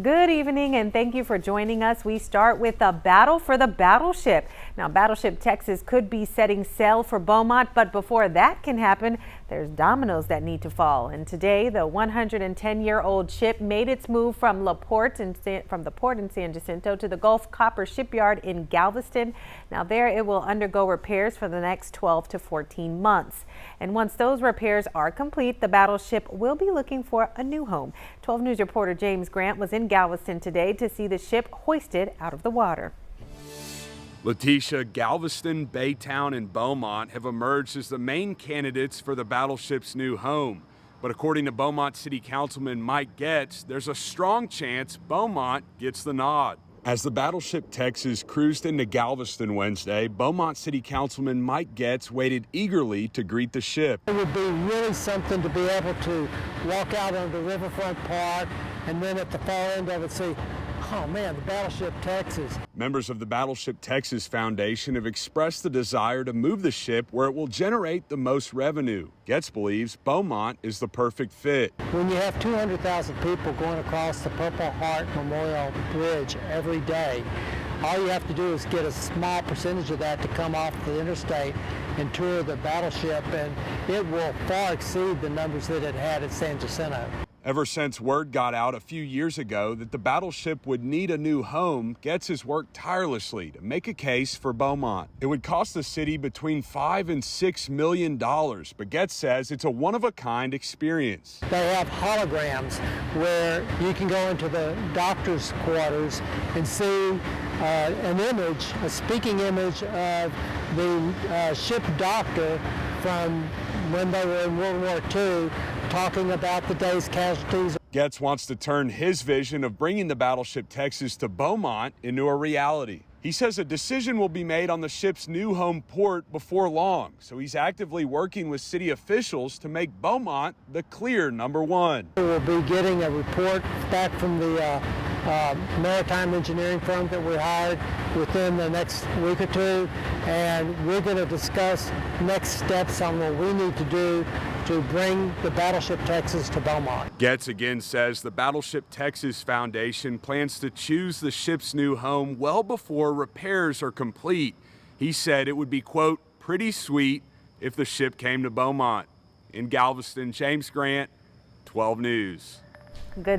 Good evening and thank you for joining us. We start with the battle for the battleship. Now, Battleship Texas could be setting sail for Beaumont, but before that can happen, there's dominoes that need to fall. And today, the 110-year-old ship made its move from the port in San Jacinto to the Gulf Copper Shipyard in Galveston. Now, there it will undergo repairs for the next 12 to 14 months. And once those repairs are complete, the battleship will be looking for a new home. 12 News reporter James Grant was in Galveston today to see the ship hoisted out of the water. Letitia, Galveston, Baytown, and Beaumont have emerged as the main candidates for the battleship's new home. But according to Beaumont City Councilman Mike Getz, there's a strong chance Beaumont gets the nod. As the Battleship Texas cruised into Galveston Wednesday, Beaumont City Councilman Mike Getz waited eagerly to greet the ship. It would be really something to be able to walk out on the riverfront park and then at the far end of it see, oh man, the Battleship Texas. Members of the Battleship Texas Foundation have expressed the desire to move the ship where it will generate the most revenue. Getz believes Beaumont is the perfect fit. When you have 200,000 people going across the Purple Heart Memorial Bridge every day, all you have to do is get a small percentage of that to come off the interstate and tour the battleship, and it will far exceed the numbers that it had at San Jacinto. Ever since word got out a few years ago that the battleship would need a new home, Getz has worked tirelessly to make a case for Beaumont. It would cost the city between $5 and $6 million, but Getz says it's a one-of-a-kind experience. They have holograms where you can go into the doctor's quarters and see an image, a speaking image of the ship doctor from when they were in World War II, talking about the day's casualties. Getz wants to turn his vision of bringing the Battleship Texas to Beaumont into a reality. He says a decision will be made on the ship's new home port before long, so he's actively working with city officials to make Beaumont the clear number one. We'll be getting a report back from the maritime engineering firm that we hired within the next week or two, and we're going to discuss next steps on what we need to do to bring the Battleship Texas to Beaumont. Getz again says the Battleship Texas Foundation plans to choose the ship's new home well before repairs are complete. He said it would be, quote, pretty sweet if the ship came to Beaumont. In Galveston, James Grant, 12 News. Good.